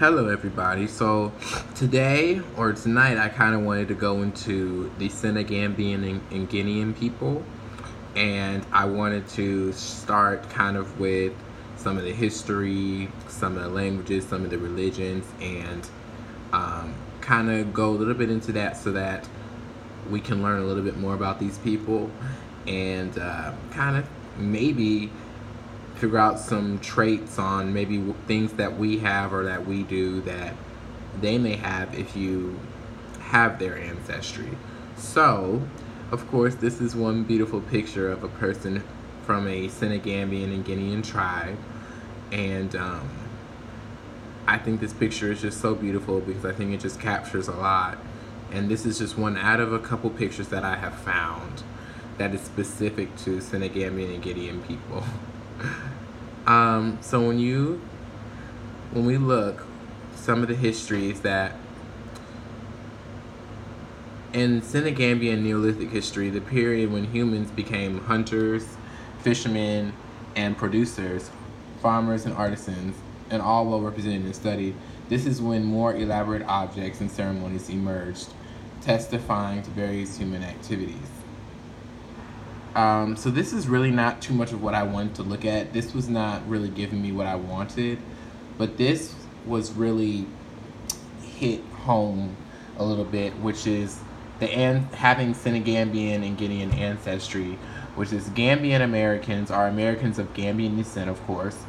Hello, everybody. So, today or tonight, I kind of wanted to go into the Senegambian and Guinean people, and I wanted to start kind of with some of the history, some of the languages, some of the religions, and kind of go a little bit into that so that we can learn a little bit more about these people and kind of maybe figure out some traits on maybe things that we have or that we do that they may have if you have their ancestry. So, of course, this is one beautiful picture of a person from a Senegambian and Guinean tribe. And I think this picture is just so beautiful because I think it just captures a lot. And this is just one out of a couple pictures that I have found that is specific to Senegambian and Guinean people. So when we look, some of the histories that in Senegambian Neolithic history, the period when humans became hunters, fishermen, and producers, farmers and artisans, and all well represented and studied, this is when more elaborate objects and ceremonies emerged, testifying to various human activities. So this is really not too much of what I wanted to look at. This was not really giving me what I wanted, but this was really hit home a little bit, which is having Senegambian and Guinean ancestry, which is Gambian Americans are Americans of Gambian descent, of course.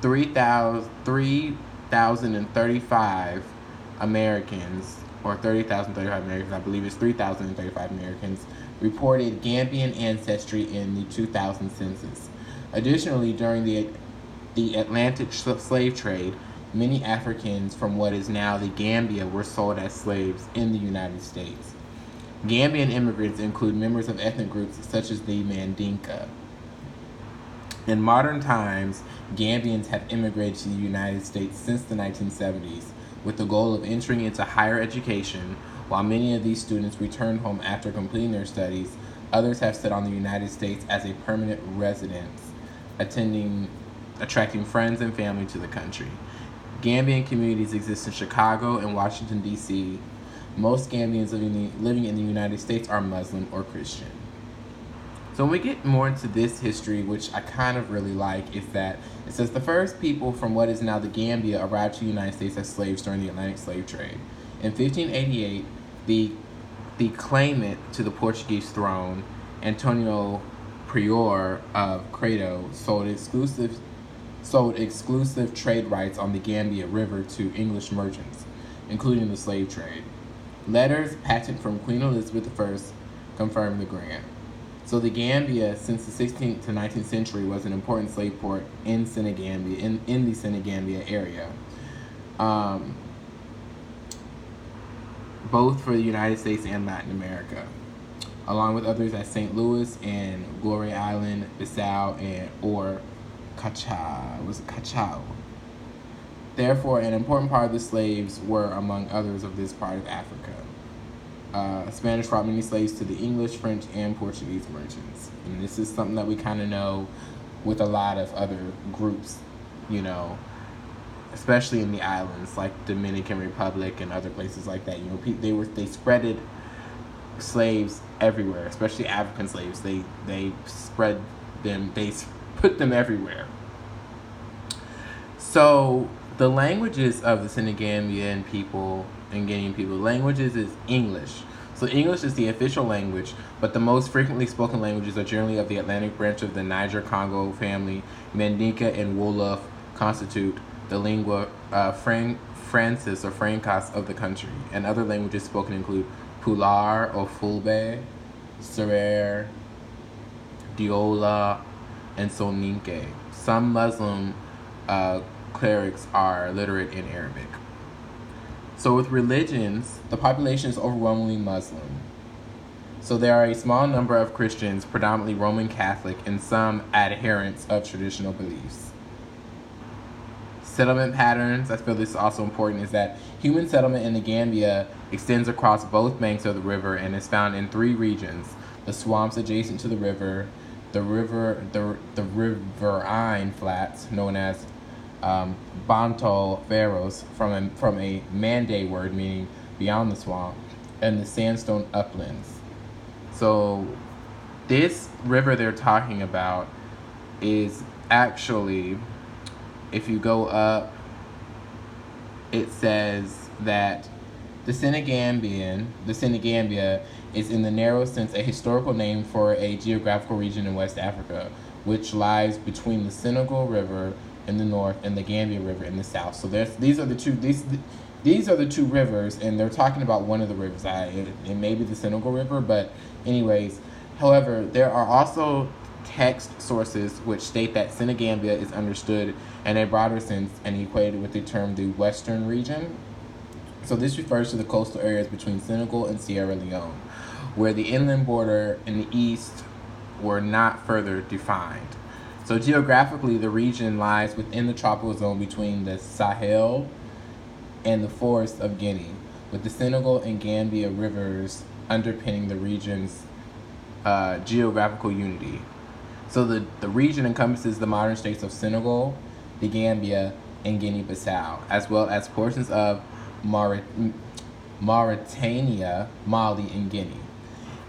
3,035 Americans, or 30,035 Americans, I believe it's 3,035 Americans, reported Gambian ancestry in the 2000 census. Additionally, during the Atlantic slave trade, many Africans from what is now the Gambia were sold as slaves in the United States. Gambian immigrants include members of ethnic groups such as the Mandinka. In modern times, Gambians have immigrated to the United States since the 1970s with the goal of entering into higher education. While many of these students return home after completing their studies, others have set on the United States as a permanent residence, attracting friends and family to the country. Gambian communities exist in Chicago and Washington, D.C. Most Gambians living in the United States are Muslim or Christian. So when we get more into this history, which I kind of really like, is that it says the first people from what is now the Gambia arrived to the United States as slaves during the Atlantic slave trade. In 1588, the claimant to the Portuguese throne, Antonio Prior of Credo, sold exclusive trade rights on the Gambia River to English merchants, including the slave trade. Letters patent from Queen Elizabeth I confirmed the grant. So the Gambia, since the 16th to 19th century, was an important slave port in Senegambia, in the Senegambia area, both for the United States and Latin America, along with others at St. Louis and Gloria Island, Bissau, or Cachao. Therefore, an important part of the slaves were, among others, of this part of Africa. Spanish brought many slaves to the English, French, and Portuguese merchants. And this is something that we kind of know with a lot of other groups, especially in the islands, like Dominican Republic and other places like that. They spreaded slaves everywhere, especially African slaves. They spread them, they put them everywhere. So the languages of the Senegambian people and Guinean people, languages is English. So English is the official language, but the most frequently spoken languages are generally of the Atlantic branch of the Niger-Congo family. Mandinka and Wolof constitute the lingua francis or francas of the country, and other languages spoken include Pular or Fulbe, Serer, Diola, and Soninke. Some Muslim clerics are literate in Arabic. So with religions, the population is overwhelmingly Muslim. So there are a small number of Christians, predominantly Roman Catholic, and some adherents of traditional beliefs. Settlement patterns, I feel this is also important, is that human settlement in the Gambia extends across both banks of the river and is found in three regions: the swamps adjacent to the river, the riverine flats known as Banto Pharaohs from a Mande word meaning beyond the swamp, and the sandstone uplands. So this river they're talking about is actually, if you go up, it says that the Senegambia is in the narrow sense a historical name for a geographical region in West Africa, which lies between the Senegal River in the north and the Gambia River in the south. So these are the two rivers, and they're talking about one of the rivers. It may be the Senegal River, but anyways. However, there are also text sources which state that Senegambia is understood in a broader sense and equated with the term the Western region. So this refers to the coastal areas between Senegal and Sierra Leone, where the inland border in the east were not further defined. So geographically, the region lies within the tropical zone between the Sahel and the forests of Guinea, with the Senegal and Gambia rivers underpinning the region's geographical unity. So the region encompasses the modern states of Senegal, the Gambia, and Guinea-Bissau, as well as portions of Mauritania, Mali, and Guinea.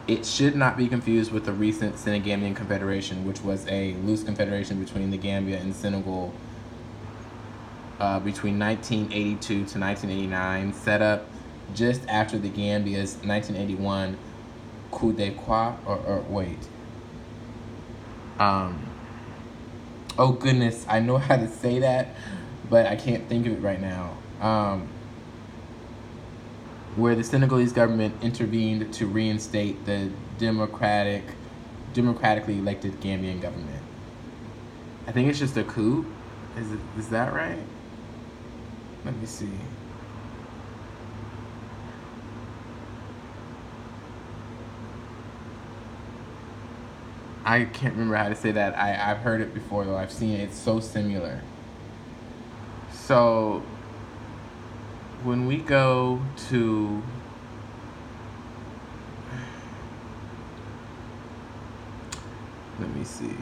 It should not be confused with the recent Senegambian Confederation, which was a loose confederation between the Gambia and Senegal between 1982 to 1989, set up just after the Gambia's 1981 coup d'etat, oh goodness, I know how to say that, but I can't think of it right now. Where the Senegalese government intervened to reinstate the democratically elected Gambian government. I think it's just a coup. Is that right? Let me see. I can't remember how to say that. I've heard it before though. I've seen it. It's so similar. So when we go to let me see.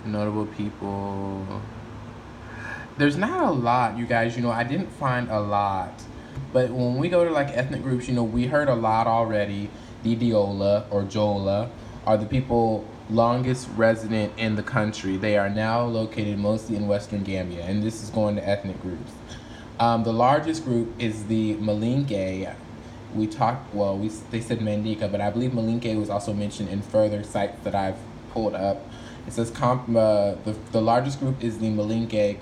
Notable people. There's not a lot, you guys. I didn't find a lot. But when we go to like ethnic groups, we heard a lot already. The Diola or Jola are the people longest resident in the country. They are now located mostly in Western Gambia, and this is going to ethnic groups. The largest group is the Malinke. They said Mandika, but I believe Malinke was also mentioned in further sites that I've pulled up. It says the largest group is the Malinke,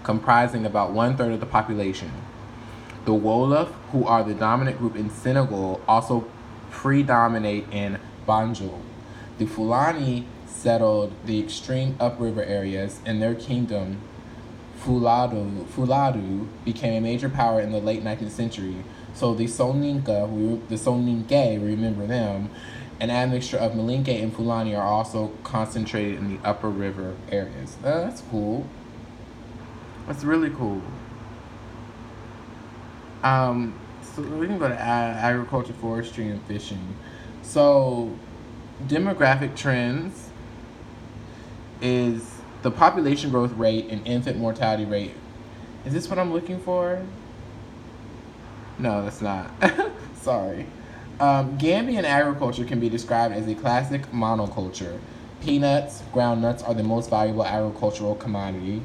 comprising about 1/3 of the population. The Wolof, who are the dominant group in Senegal, also predominate in Banjul. The Fulani settled the extreme upriver areas, and their kingdom, Fuladu, became a major power in the late 19th century. So the Soninke, remember them, an admixture of Malinke and Fulani are also concentrated in the upper river areas. That's cool. That's really cool. So we can go to agriculture, forestry, and fishing. So demographic trends is the population growth rate and infant mortality rate. Is this what I'm looking for? No, that's not. Sorry. Gambian agriculture can be described as a classic monoculture. Peanuts, ground nuts are the most valuable agricultural commodity.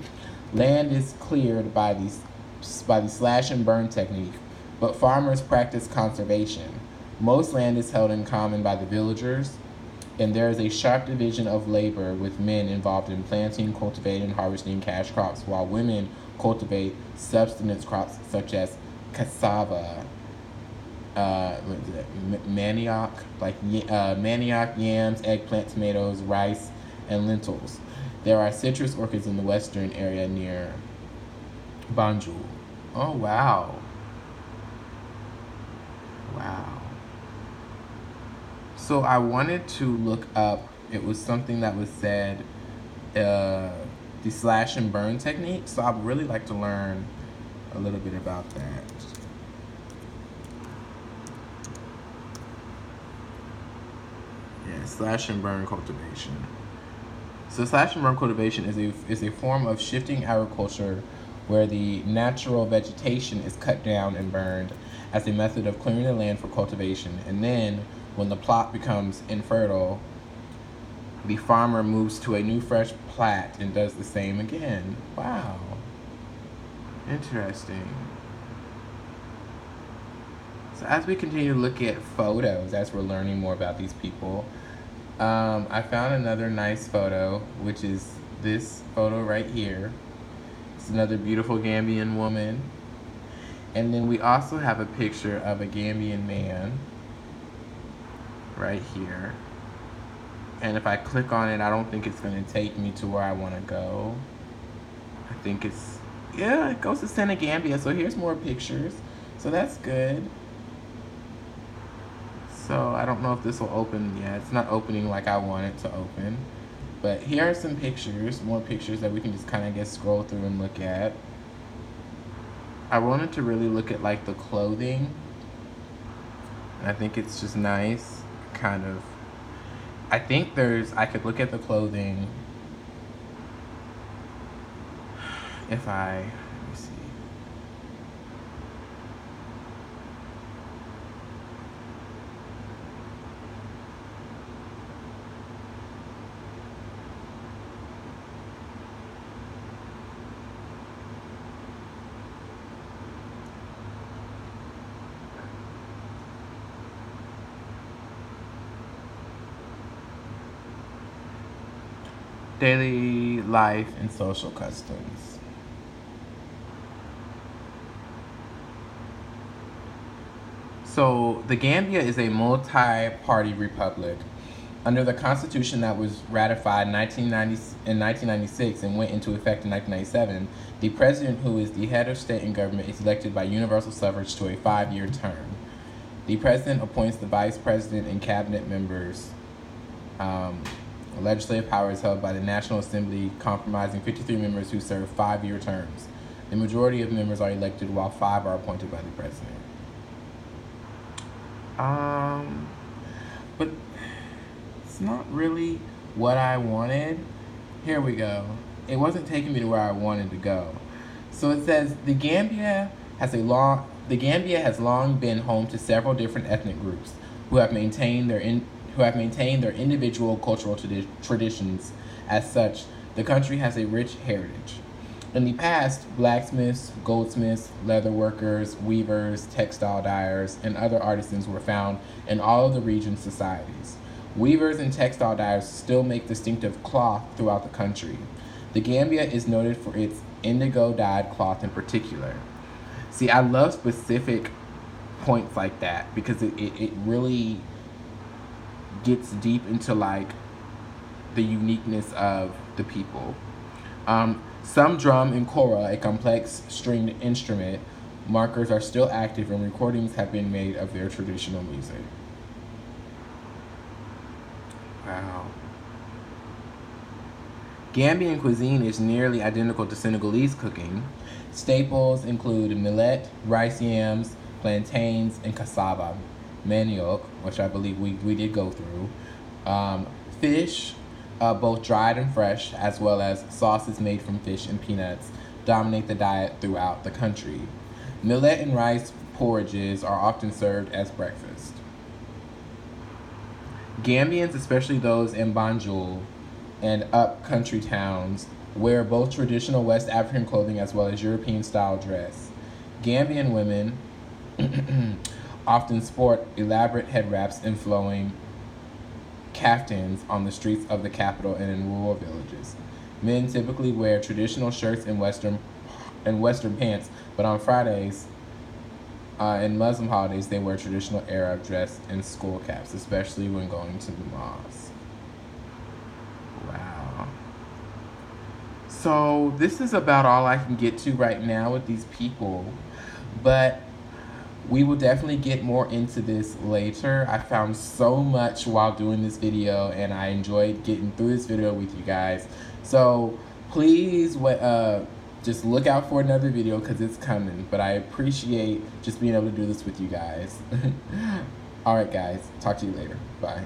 Land is cleared by the slash and burn technique, but farmers practice conservation. Most land is held in common by the villagers, and there is a sharp division of labor with men involved in planting, cultivating, and harvesting cash crops, while women cultivate subsistence crops such as cassava, manioc, manioc, yams, eggplant, tomatoes, rice, and lentils. There are citrus orchards in the western area near Banjul. Oh, wow. Wow. So I wanted to look up, it was something that was said, the slash and burn technique. So I'd really like to learn a little bit about that. Yeah, slash and burn cultivation. So slash and burn cultivation is a form of shifting agriculture where the natural vegetation is cut down and burned as a method of clearing the land for cultivation. And then, when the plot becomes infertile, the farmer moves to a new fresh plat and does the same again. Wow. Interesting. So as we continue to look at photos, as we're learning more about these people, I found another nice photo, which is this photo right here. It's another beautiful Gambian woman. And then we also have a picture of a Gambian man right here. And if I click on it, I don't think it's going to take me to where I want to go. I think it's, yeah, it goes to Senegambia. So here's more pictures. So that's good. So I don't know if this will open yet. It's not opening like I want it to open. But here are some pictures, more pictures that we can just kind of scroll through and look at. I wanted to really look at like the clothing. And I think it's just nice, kind of. I think I could look at the clothing if let me see. Daily life and social customs. So the Gambia is a multi-party republic. Under the constitution that was ratified in 1996 and went into effect in 1997, the president, who is the head of state and government, is elected by universal suffrage to a 5-year term. The president appoints the vice president and cabinet members. Legislative power is held by the National Assembly, comprising 53 members who serve 5-year terms. The majority of members are elected, while 5 are appointed by the president. But it's not really what I wanted. Here we go. It wasn't taking me to where I wanted to go. So it says the Gambia has long been home to several different ethnic groups who have maintained their individual cultural traditions. As such, the country has a rich heritage. In the past, blacksmiths, goldsmiths, leather workers, weavers, textile dyers, and other artisans were found in all of the region's societies. Weavers and textile dyers still make distinctive cloth throughout the country. The Gambia is noted for its indigo-dyed cloth in particular. See, I love specific points like that because it really gets deep into like the uniqueness of the people. Some drum and kora, a complex stringed instrument, markers are still active and recordings have been made of their traditional music. Wow. Gambian cuisine is nearly identical to Senegalese cooking. Staples include millet, rice yams, plantains, and cassava. Manioc, which I believe we did go through. Fish, both dried and fresh, as well as sauces made from fish and peanuts, dominate the diet throughout the country. Millet and rice porridges are often served as breakfast. Gambians, especially those in Banjul and up-country towns, wear both traditional West African clothing as well as European-style dress. Gambian women often sport elaborate head wraps and flowing kaftans on the streets of the capital and in rural villages. Men typically wear traditional shirts and Western pants, but on Fridays and Muslim holidays, they wear traditional Arab dress and skull caps, especially when going to the mosque. Wow. So this is about all I can get to right now with these people, but we will definitely get more into this later. I found so much while doing this video, and I enjoyed getting through this video with you guys. So please just look out for another video because it's coming. But I appreciate just being able to do this with you guys. All right, guys. Talk to you later. Bye.